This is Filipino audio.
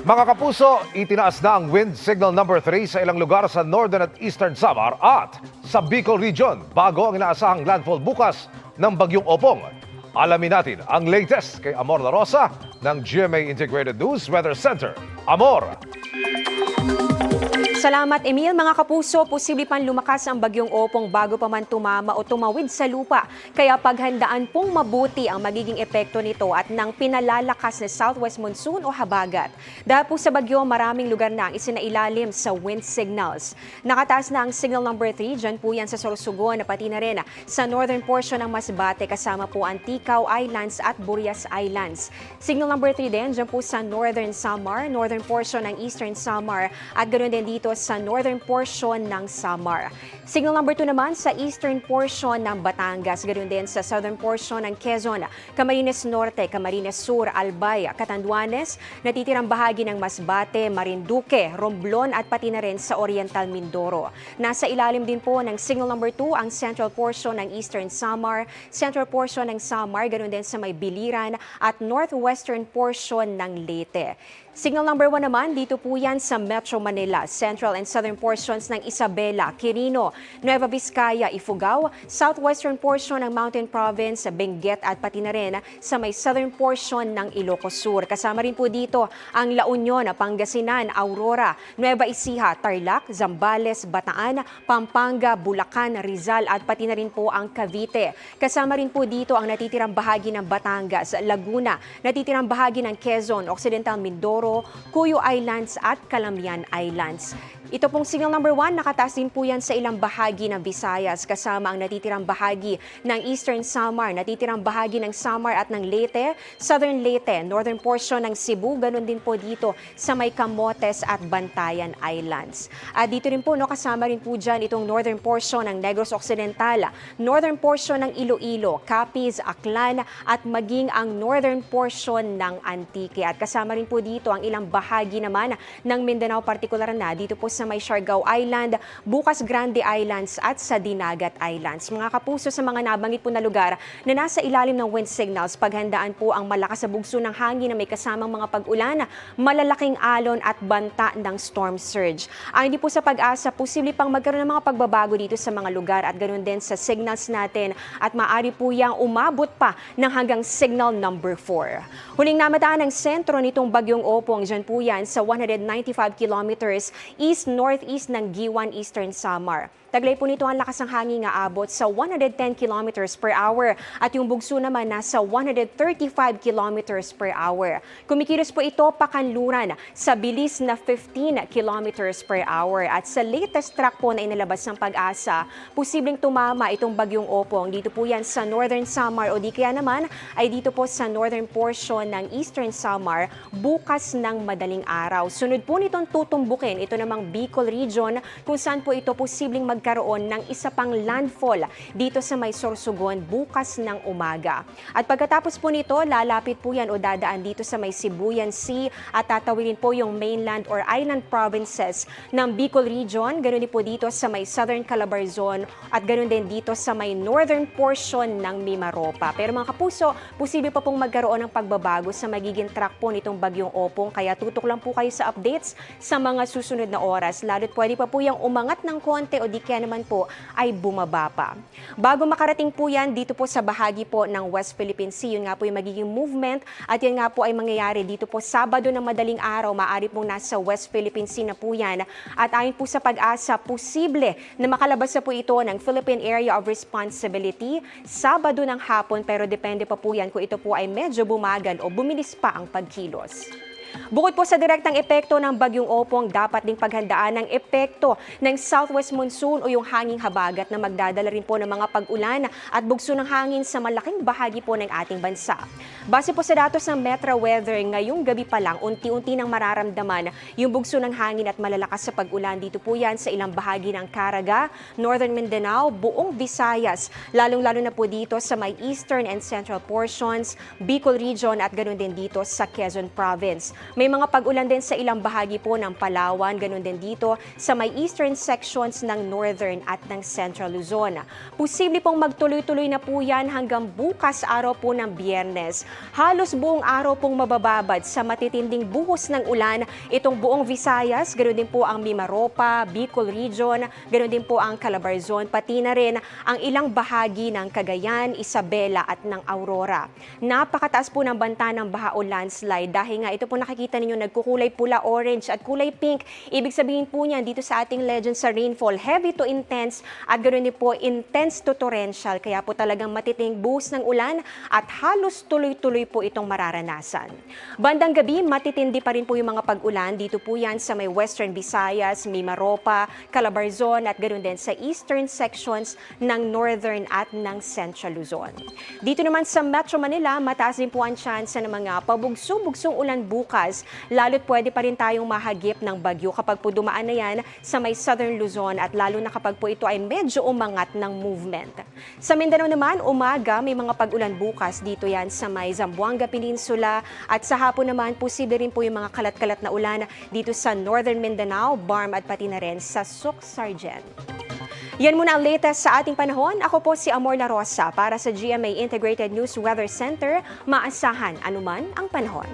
Mga kapuso, itinaas na ang wind signal number 3 sa ilang lugar sa Northern at Eastern Samar at sa Bicol Region bago ang inaasahang landfall bukas ng Bagyong Opong. Alamin natin ang latest kay Amor La Rosa ng GMA Integrated News Weather Center. Amor! Salamat, Emil. Mga kapuso, posible pang lumakas ang Bagyong Opong bago pa man tumama o tumawid sa lupa. Kaya paghandaan pong mabuti ang magiging epekto nito at ng pinalalakas na southwest monsoon o habagat. Dahil po sa bagyo, maraming lugar na ang isinailalim sa wind signals. Nakataas na ang signal number 3, dyan po yan sa Sorsogon, pati na rin sa northern portion ng Masbate, kasama po ang Ticao Islands at Burias Islands. Signal number 3 din, dyan po sa northern Samar, northern portion ng eastern Samar, at ganoon din dito sa northern portion ng Samar. Signal number 2 naman sa eastern portion ng Batangas, ganoon din sa southern portion ng Quezon, Camarines Norte, Camarines Sur, Albay, Catanduanes, natitirang bahagi ng Masbate, Marinduque, Romblon at pati na rin sa Oriental Mindoro. Nasa ilalim din po ng signal number 2 ang central portion ng eastern Samar, central portion ng Samar, ganoon din sa may Biliran at northwestern portion ng Leyte. Signal number 1 naman, dito po yan sa Metro Manila, central and southern portions ng Isabela, Quirino, Nueva Vizcaya, Ifugao, southwestern portion ng Mountain Province, Benguet at pati na rin sa may southern portion ng Ilocos Sur. Kasama rin po dito ang La Union, Pangasinan, Aurora, Nueva Ecija, Tarlac, Zambales, Bataan, Pampanga, Bulacan, Rizal at pati na rin po ang Cavite. Kasama rin po dito ang natitirang bahagi ng Batangas, Laguna, natitirang bahagi ng Quezon, Occidental Mindoro, Cuyo Islands at Calamian Islands. Ito pong signal number 1, nakataas din po yan sa ilang bahagi ng Visayas, kasama ang natitirang bahagi ng Eastern Samar, natitirang bahagi ng Samar at ng Leyte, Southern Leyte, northern portion ng Cebu, ganun din po dito sa may Camotes at Bantayan Islands. At dito rin po, kasama rin po dyan itong northern portion ng Negros Occidental, northern portion ng Iloilo, Capiz, Aklan at maging ang northern portion ng Antique. At kasama rin po dito ang ilang bahagi naman ng Mindanao, partikular na dito po sa may Siargao Island, Bukas Grande Islands at sa Dinagat Islands. Mga kapuso, sa mga nabanggit po na lugar na nasa ilalim ng wind signals, paghandaan po ang malakas na bugso ng hangin na may kasamang mga pag-ulan, malalaking alon at banta ng storm surge. Ayon din po sa Pag-asa, posible pang magkaroon ng mga pagbabago dito sa mga lugar at ganoon din sa signals natin at maaari po yang umabot pa ng hanggang signal number 4. Huling namataan ang sentro nitong Bagyong Opong, dyan po yan sa 195 kilometers east-northeast ng Giwan, Eastern Samar. Taglay po nito ang lakas ng hangin nga abot sa 110 kilometers per hour at yung bugso naman nasa 135 kilometers per hour. Kumikilos po ito pakanluran sa bilis na 15 kilometers per hour at sa latest track po na inilabas ng Pag-asa, posibleng tumama itong Bagyong Opong. Dito po yan sa Northern Samar o di kaya naman ay dito po sa northern portion ng Eastern Samar bukas ng madaling araw. Sunod po nitong tutumbukin ito namang Bicol Region kung saan po ito posibleng magkaroon ng isa pang landfall dito sa may Sorsogon bukas ng umaga. At pagkatapos po nito, lalapit po yan o dadaan dito sa may Sibuyan Sea at tatawirin po yung mainland or island provinces ng Bicol Region. Ganoon din po dito sa may Southern Calabarzon at ganoon din dito sa may northern portion ng Mimaropa. Pero mga kapuso, posible pa pong magkaroon ng pagbabago sa magiging track po nitong Bagyong Opong. Kaya tutok lang po kayo sa updates sa mga susunod na oras. Lalo't pwede pa po yung umangat ng konti o di kaya naman po ay bumaba pa. Bago makarating po yan dito po sa bahagi po ng West Philippine Sea, yun nga po yung magiging movement at yun nga po ay mangyayari dito po Sabado ng madaling araw, maaari pong nasa West Philippine Sea na po yan. At ayon po sa Pag-asa, posible na makalabas na po ito ng Philippine Area of Responsibility Sabado ng hapon, pero depende pa po yan kung ito po ay medyo bumagal o bumilis pa ang pagkilos. Bukod po sa direktang epekto ng Bagyong Opong, dapat ding paghandaan ng epekto ng southwest monsoon o yung hanging habagat na magdadala rin po ng mga pag-ulan at bugso ng hangin sa malaking bahagi po ng ating bansa. Base po sa datos ng Metro Weather, ngayong gabi pa lang, unti-unti nang mararamdaman yung bugso ng hangin at malalakas sa pag-ulan. Dito po yan sa ilang bahagi ng Caraga, Northern Mindanao, buong Visayas, lalong-lalo na po dito sa may eastern and central portions, Bicol Region at ganoon din dito sa Quezon Province. May mga pag-ulan din sa ilang bahagi po ng Palawan, ganun din dito sa may eastern sections ng northern at ng central Luzon. Posible pong magtuloy-tuloy na po yan hanggang bukas araw po ng Biyernes. Halos buong araw pong mabababad sa matitinding buhos ng ulan itong buong Visayas, ganoon din po ang Mimaropa, Bicol Region, ganoon din po ang Calabarzon, pati na rin ang ilang bahagi ng Cagayan, Isabela at ng Aurora. Napakataas po ng banta ng baha o landslide dahil nga ito po nakikita ninyo nagkukulay pula, orange at kulay pink. Ibig sabihin po niyan dito sa ating legend sa rainfall, heavy to intense at ganoon din po intense to torrential. Kaya po talagang matitinding buhos ng ulan at halos tuloy-tuloy po itong mararanasan. Bandang gabi, matitindi pa rin po yung mga pag-ulan. Dito po yan sa may Western Visayas, Mimaropa, Calabarzon at ganoon din sa eastern sections ng Northern at ng Central Luzon. Dito naman sa Metro Manila, mataas din po ang tsansa ng mga pabugso-bugsong ulan bukas. Lalo't pwede pa rin tayong mahagip ng bagyo kapag po dumaan na yan sa may Southern Luzon at lalo na kapag po ito ay medyo umangat ng movement. Sa Mindanao naman, umaga may mga pag-ulan bukas. Dito yan sa may Zamboanga Peninsula at sa hapon naman posible rin po yung mga kalat-kalat na ulan dito sa Northern Mindanao, Barm at pati na rin sa Suc Sargent. Yan muna ang latest sa ating panahon. Ako po si Amor La Rosa para sa GMA Integrated News Weather Center. Maasahan anuman ang panahon.